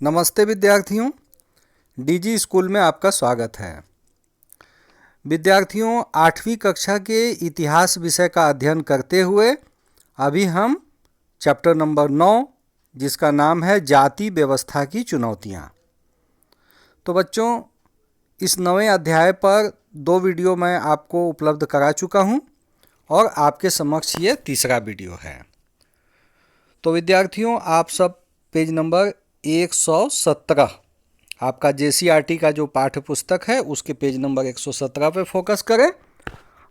नमस्ते विद्यार्थियों, DG school में आपका स्वागत है। विद्यार्थियों, 8वीं कक्षा के इतिहास विषय का अध्ययन करते हुए अभी हम चैप्टर नंबर 9 जिसका नाम है जाति व्यवस्था की चुनौतियाँ। तो बच्चों, इस नए अध्याय पर 2 वीडियो मैं आपको उपलब्ध करा चुका हूँ और आपके समक्ष ये तीसरा वीडियो है। तो विद्यार्थियों, आप सब पेज नंबर 117 आपका JCRT का जो पाठ्य पुस्तक है उसके पेज नंबर 117 पे फोकस करें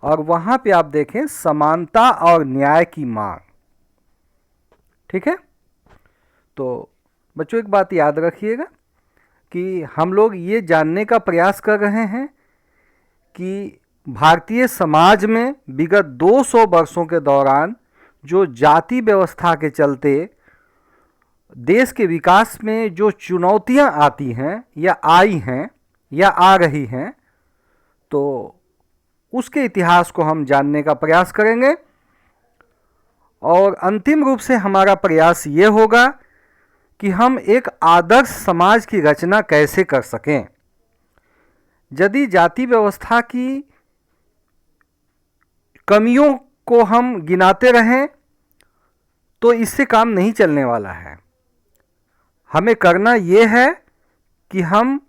और वहाँ पे आप देखें समानता और न्याय की मांग। ठीक है। तो बच्चों, एक बात याद रखिएगा कि हम लोग ये जानने का प्रयास कर रहे हैं कि भारतीय समाज में विगत 200 वर्षों के दौरान जो जाति व्यवस्था के चलते देश के विकास में जो चुनौतियां आती हैं या आई हैं या आ रही हैं, तो उसके इतिहास को हम जानने का प्रयास करेंगे। और अंतिम रूप से हमारा प्रयास ये होगा कि हम एक आदर्श समाज की रचना कैसे कर सकें। यदि जाति व्यवस्था की कमियों को हम गिनाते रहें तो इससे काम नहीं चलने वाला है। हमें करना ये है कि हम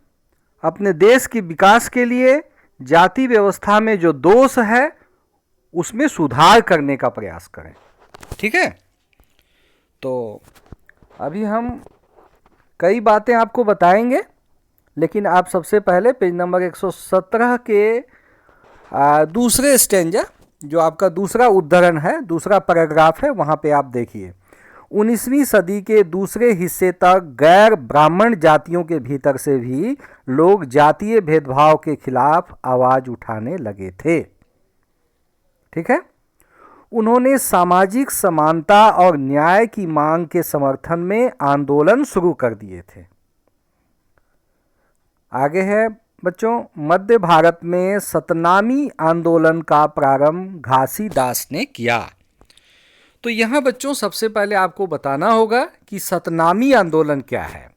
अपने देश के विकास के लिए जाति व्यवस्था में जो दोष है उसमें सुधार करने का प्रयास करें। ठीक है। तो अभी हम कई बातें आपको बताएंगे, लेकिन आप सबसे पहले पेज नंबर 117 के दूसरे स्टेंजा, जो आपका दूसरा उद्धरण है, दूसरा पैराग्राफ है, वहाँ पे आप देखिए। 19वीं सदी के दूसरे हिस्से तक गैर ब्राह्मण जातियों के भीतर से भी लोग जातीय भेदभाव के खिलाफ आवाज उठाने लगे थे। ठीक है। उन्होंने सामाजिक समानता और न्याय की मांग के समर्थन में आंदोलन शुरू कर दिए थे। आगे है बच्चों, मध्य भारत में सतनामी आंदोलन का प्रारंभ घासीदास ने किया। तो यहाँ बच्चों सबसे पहले आपको बताना होगा कि सतनामी आंदोलन क्या है।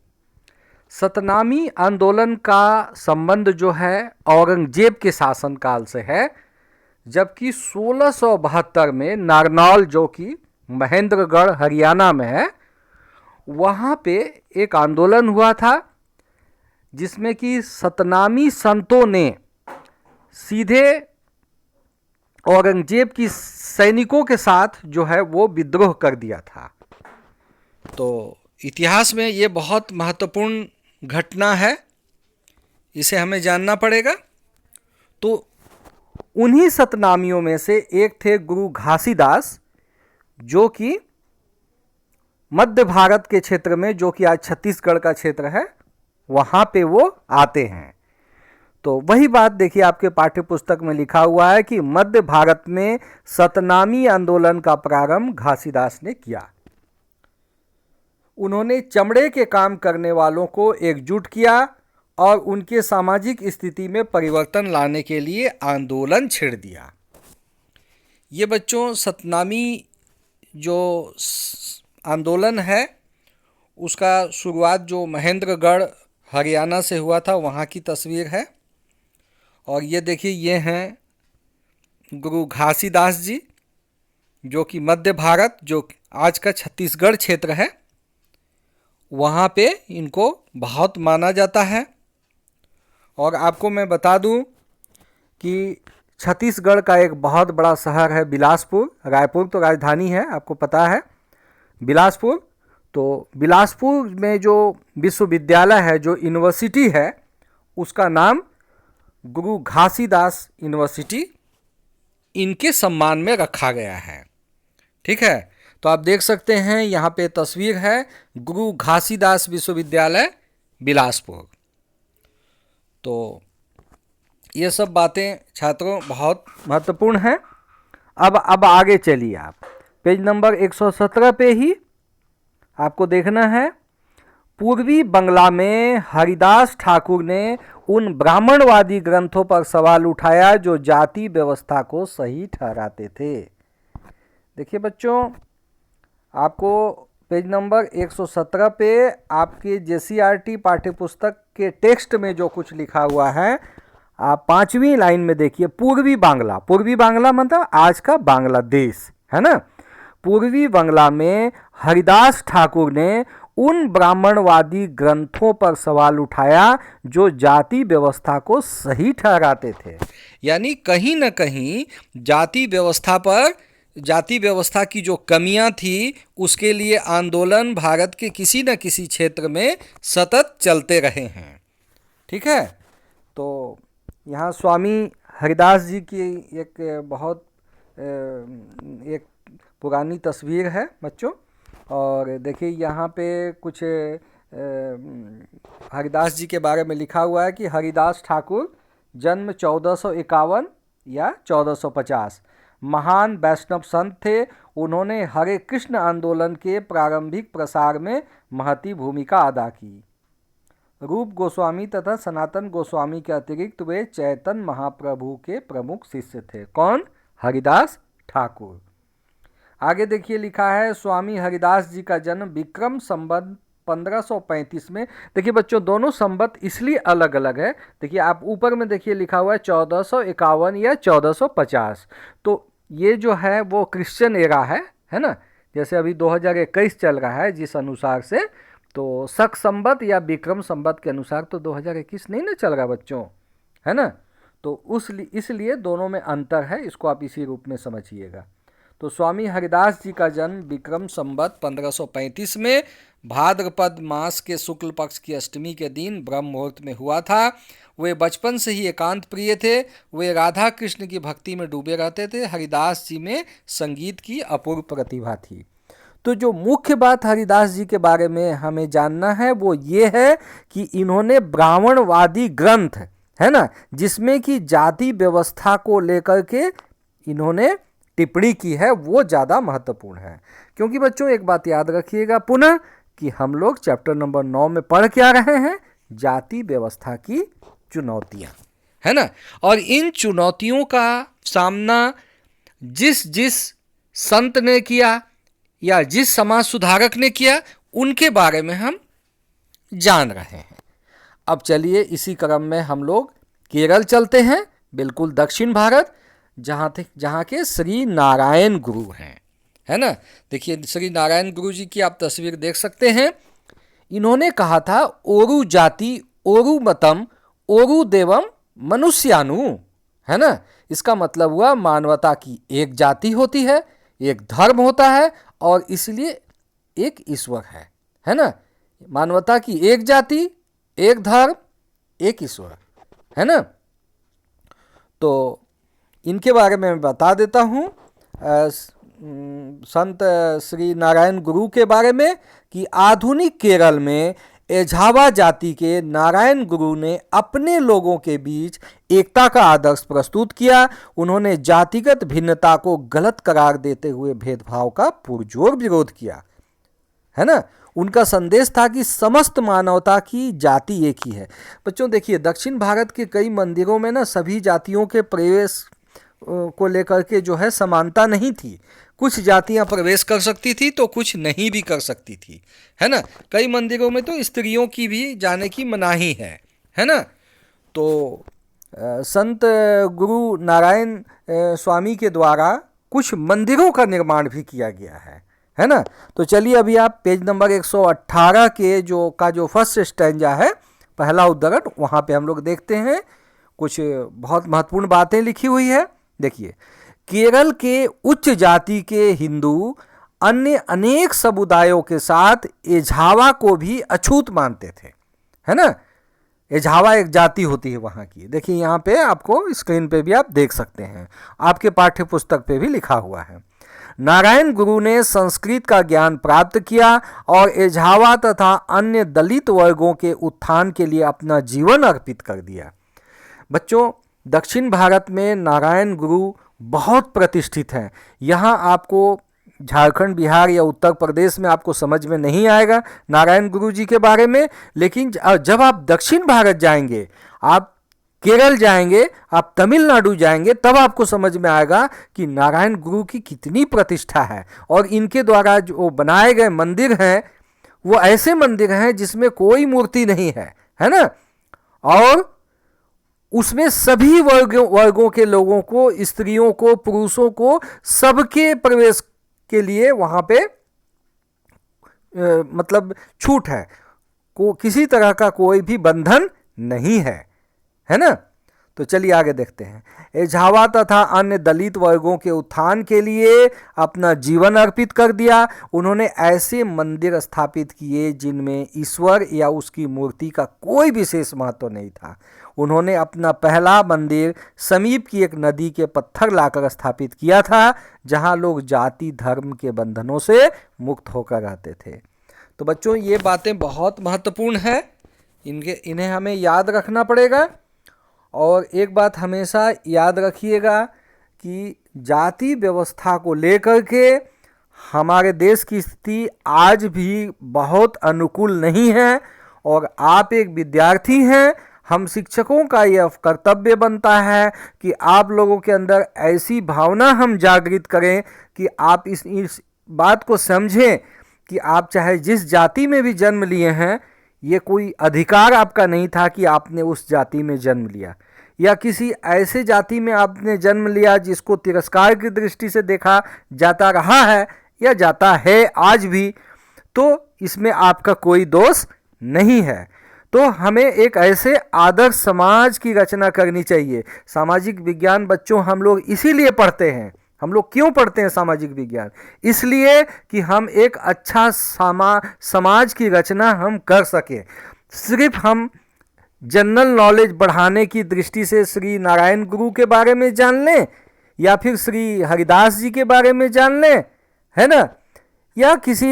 सतनामी आंदोलन का संबंध जो है औरंगजेब के शासनकाल से है, जबकि 1672 में नारनौल, जो कि महेंद्रगढ़ हरियाणा में है, वहाँ पे एक आंदोलन हुआ था जिसमें कि सतनामी संतों ने सीधे औरंगजेब की सैनिकों के साथ जो है वो विद्रोह कर दिया था। तो इतिहास में ये बहुत महत्वपूर्ण घटना है, इसे हमें जानना पड़ेगा। तो उन्हीं सतनामियों में से एक थे गुरु घासीदास, जो कि मध्य भारत के क्षेत्र में, जो कि आज छत्तीसगढ़ का क्षेत्र है, वहाँ पे वो आते हैं। तो वही बात देखिए, आपके पाठ्य पुस्तक में लिखा हुआ है कि मध्य भारत में सतनामी आंदोलन का प्रारंभ घासीदास ने किया। उन्होंने चमड़े के काम करने वालों को एकजुट किया और उनके सामाजिक स्थिति में परिवर्तन लाने के लिए आंदोलन छेड़ दिया। ये बच्चों सतनामी जो आंदोलन है उसका शुरुआत जो महेंद्रगढ़ हरियाणा से हुआ था, वहाँ की तस्वीर है। और ये देखिए, ये हैं गुरु घासीदास जी, जो कि मध्य भारत, जो आज का छत्तीसगढ़ क्षेत्र है, वहाँ पे इनको बहुत माना जाता है। और आपको मैं बता दूं कि छत्तीसगढ़ का एक बहुत बड़ा शहर है बिलासपुर। रायपुर तो राजधानी है, आपको पता है, बिलासपुर। तो बिलासपुर में जो विश्वविद्यालय है, जो यूनिवर्सिटी है, उसका नाम गुरु घासीदास यूनिवर्सिटी इनके सम्मान में रखा गया है। ठीक है। तो आप देख सकते हैं यहाँ पे तस्वीर है, गुरु घासीदास विश्वविद्यालय बिलासपुर। तो ये सब बातें छात्रों बहुत महत्वपूर्ण हैं। अब आगे चलिए, आप पेज नंबर 117 पे ही आपको देखना है। पूर्वी बंगला में हरिदास ठाकुर ने उन ब्राह्मणवादी ग्रंथों पर सवाल उठाया जो जाति व्यवस्था को सही ठहराते थे। देखिए बच्चों, आपको पेज नंबर 117 पे आपके JCRT पाठ्यपुस्तक के टेक्स्ट में जो कुछ लिखा हुआ है, आप 5वीं लाइन में देखिए। पूर्वी बांग्ला, पूर्वी बांग्ला मतलब आज का बांग्लादेश, है ना। पूर्वी बांग्ला में हरिदास ठाकुर ने उन ब्राह्मणवादी ग्रंथों पर सवाल उठाया जो जाति व्यवस्था को सही ठहराते थे। यानी कहीं न कहीं जाति व्यवस्था की जो कमियां थी उसके लिए आंदोलन भारत के किसी न किसी क्षेत्र में सतत चलते रहे हैं। ठीक है, तो यहाँ स्वामी हरिदास जी की एक बहुत एक पुरानी तस्वीर है बच्चों, और देखिए यहाँ पे कुछ हरिदास जी के बारे में लिखा हुआ है कि हरिदास ठाकुर जन्म 1451 या 1450, महान वैष्णव संत थे। उन्होंने हरे कृष्ण आंदोलन के प्रारंभिक प्रसार में महती भूमिका अदा की। रूप गोस्वामी तथा सनातन गोस्वामी के अतिरिक्त वे चैतन्य महाप्रभु के प्रमुख शिष्य थे। कौन? हरिदास ठाकुर। आगे देखिए लिखा है, स्वामी हरिदास जी का जन्म विक्रम संवत 1535 में। देखिए बच्चों, दोनों संवत इसलिए अलग अलग है। देखिए आप ऊपर में देखिए लिखा हुआ है 1451 या 1450, तो ये जो है वो क्रिश्चियन एरा है ना। जैसे अभी 2021 चल रहा है जिस अनुसार से, तो शक संवत या विक्रम संवत के अनुसार तो 2021 नहीं ना चल रहा बच्चों, है ना। तो इसलिए दोनों में अंतर है, इसको आप इसी रूप में समझिएगा। तो स्वामी हरिदास जी का जन्म विक्रम संवत 1535 में भाद्रपद मास के शुक्ल पक्ष की अष्टमी के दिन ब्रह्म मुहूर्त में हुआ था। वे बचपन से ही एकांत प्रिय थे। वे राधा कृष्ण की भक्ति में डूबे रहते थे। हरिदास जी में संगीत की अपूर्व प्रतिभा थी। तो जो मुख्य बात हरिदास जी के बारे में हमें जानना है वो ये है कि इन्होंने ब्राह्मणवादी ग्रंथ, है ना, जिसमें कि जाति व्यवस्था को लेकर के इन्होंने टिप्पणी की है, वो ज़्यादा महत्वपूर्ण है। क्योंकि बच्चों एक बात याद रखिएगा पुनः कि हम लोग चैप्टर नंबर 9 में पढ़ क्या रहे हैं, जाति व्यवस्था की चुनौतियाँ, है ना। और इन चुनौतियों का सामना जिस संत ने किया या जिस समाज सुधारक ने किया, उनके बारे में हम जान रहे हैं। अब चलिए इसी क्रम में हम लोग केरल चलते हैं, बिल्कुल दक्षिण भारत, जहाँ के श्री नारायण गुरु हैं, है ना। देखिए श्री नारायण गुरु जी की आप तस्वीर देख सकते हैं। इन्होंने कहा था ओरु जाति ओरु मतम ओरु देवम मनुष्यानु, है ना। इसका मतलब हुआ मानवता की एक जाति होती है, एक धर्म होता है और इसलिए एक ईश्वर है ना। मानवता की एक जाति, एक धर्म, एक ईश्वर, है ना। तो इनके बारे में मैं बता देता हूँ संत श्री नारायण गुरु के बारे में कि आधुनिक केरल में एझावा जाति के नारायण गुरु ने अपने लोगों के बीच एकता का आदर्श प्रस्तुत किया। उन्होंने जातिगत भिन्नता को गलत करार देते हुए भेदभाव का पुरजोर विरोध किया, है ना। उनका संदेश था कि समस्त मानवता की जाति एक ही है। बच्चों देखिए दक्षिण भारत के कई मंदिरों में ना सभी जातियों के प्रवेश को लेकर के जो है समानता नहीं थी। कुछ जातियां प्रवेश कर सकती थी तो कुछ नहीं भी कर सकती थी, है ना। कई मंदिरों में तो स्त्रियों की भी जाने की मनाही है ना। तो संत गुरु नारायण स्वामी के द्वारा कुछ मंदिरों का निर्माण भी किया गया है ना। तो चलिए अभी आप पेज नंबर 118 के जो फर्स्ट स्टैंजा है, पहला उद्धरण, वहाँ पे हम लोग देखते हैं कुछ बहुत महत्वपूर्ण बातें लिखी हुई है। देखिए, केरल के उच्च जाति के हिंदू अन्य अनेक समुदायों के साथ एझावा को भी अछूत मानते थे, है ना। एझावा एक जाति होती है वहाँ की। देखिए यहाँ पे आपको स्क्रीन पे भी आप देख सकते हैं, आपके पाठ्य पुस्तक पे भी लिखा हुआ है। नारायण गुरु ने संस्कृत का ज्ञान प्राप्त किया और एझावा तथा अन्य दलित वर्गों के उत्थान के लिए अपना जीवन अर्पित कर दिया। बच्चों दक्षिण भारत में नारायण गुरु बहुत प्रतिष्ठित हैं। यहाँ आपको झारखंड, बिहार या उत्तर प्रदेश में आपको समझ में नहीं आएगा नारायण गुरु जी के बारे में, लेकिन जब आप दक्षिण भारत जाएंगे आप केरल जाएंगे, आप तमिलनाडु जाएंगे, तब आपको समझ में आएगा कि नारायण गुरु की कितनी प्रतिष्ठा है। और इनके द्वारा जो बनाए गए मंदिर हैं वो ऐसे मंदिर हैं जिसमें कोई मूर्ति नहीं है ना, और उसमें सभी वर्गों के लोगों को, स्त्रियों को, पुरुषों को, सबके प्रवेश के लिए वहां पे मतलब छूट है, किसी तरह का कोई भी बंधन नहीं है ना। तो चलिए आगे देखते हैं। एझावा तथा अन्य दलित वर्गों के उत्थान के लिए अपना जीवन अर्पित कर दिया। उन्होंने ऐसे मंदिर स्थापित किए जिनमें ईश्वर या उसकी मूर्ति का कोई विशेष महत्व नहीं था। उन्होंने अपना पहला मंदिर समीप की एक नदी के पत्थर लाकर स्थापित किया था, जहां लोग जाति धर्म के बंधनों से मुक्त होकर रहते थे। तो बच्चों ये बातें बहुत महत्वपूर्ण हैं, इन्हें हमें याद रखना पड़ेगा। और एक बात हमेशा याद रखिएगा कि जाति व्यवस्था को लेकर के हमारे देश की स्थिति आज भी बहुत अनुकूल नहीं है। और आप एक विद्यार्थी हैं, हम शिक्षकों का यह कर्तव्य बनता है कि आप लोगों के अंदर ऐसी भावना हम जागृत करें कि आप इस बात को समझें कि आप चाहे जिस जाति में भी जन्म लिए हैं, ये कोई अधिकार आपका नहीं था कि आपने उस जाति में जन्म लिया, या किसी ऐसे जाति में आपने जन्म लिया जिसको तिरस्कार की दृष्टि से देखा जाता रहा है या जाता है आज भी, तो इसमें आपका कोई दोष नहीं है। तो हमें एक ऐसे आदर्श समाज की रचना करनी चाहिए। सामाजिक विज्ञान बच्चों हम लोग इसीलिए पढ़ते हैं। हम लोग क्यों पढ़ते हैं सामाजिक विज्ञान? इसलिए कि हम एक अच्छा समाज की रचना हम कर सकें। सिर्फ हम जनरल नॉलेज बढ़ाने की दृष्टि से श्री नारायण गुरु के बारे में जान लें, या फिर श्री हरिदास जी के बारे में जान लें, है ना, या किसी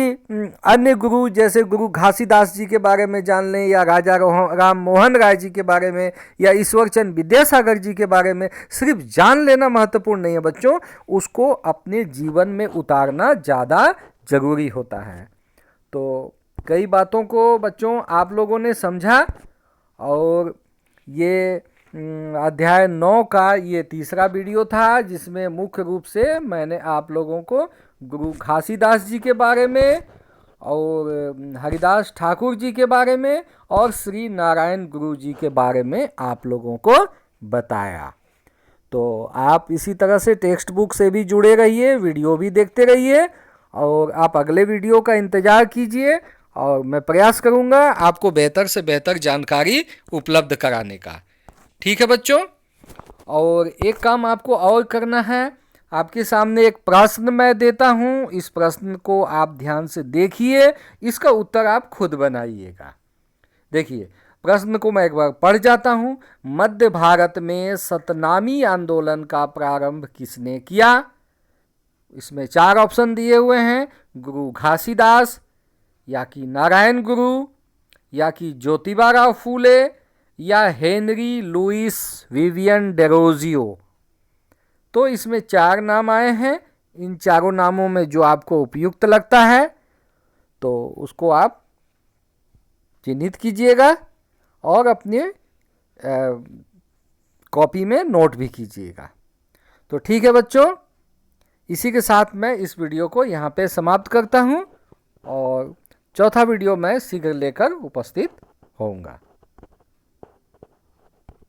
अन्य गुरु जैसे गुरु घासीदास जी के बारे में जान लें, या राजा राम मोहन राय जी के बारे में, या ईश्वरचंद विद्यासागर जी के बारे में, सिर्फ जान लेना महत्वपूर्ण नहीं है बच्चों, उसको अपने जीवन में उतारना ज़्यादा जरूरी होता है। तो कई बातों को बच्चों आप लोगों ने समझा, और ये अध्याय 9 का ये तीसरा वीडियो था, जिसमें मुख्य रूप से मैंने आप लोगों को गुरु घासीदास जी के बारे में और हरिदास ठाकुर जी के बारे में और श्री नारायण गुरु जी के बारे में आप लोगों को बताया। तो आप इसी तरह से टेक्स्ट बुक से भी जुड़े रहिए, वीडियो भी देखते रहिए, और आप अगले वीडियो का इंतज़ार कीजिए, और मैं प्रयास करूंगा आपको बेहतर से बेहतर जानकारी उपलब्ध कराने का। ठीक है बच्चों? और एक काम आपको और करना है, आपके सामने एक प्रश्न मैं देता हूं, इस प्रश्न को आप ध्यान से देखिए, इसका उत्तर आप खुद बनाइएगा। देखिए प्रश्न को मैं एक बार पढ़ जाता हूं। मध्य भारत में सतनामी आंदोलन का प्रारंभ किसने किया? इसमें 4 ऑप्शन दिए हुए हैं, गुरु घासीदास, या कि नारायण गुरु, या कि ज्योतिबा फूले, या हेनरी लुइस विवियन डेरोजियो। तो इसमें 4 नाम आए हैं। इन चारों नामों में जो आपको उपयुक्त लगता है तो उसको आप चिन्हित कीजिएगा और अपने कॉपी में नोट भी कीजिएगा। तो ठीक है बच्चों, इसी के साथ मैं इस वीडियो को यहाँ पे समाप्त करता हूँ, और चौथा वीडियो मैं शीघ्र लेकर उपस्थित होऊंगा।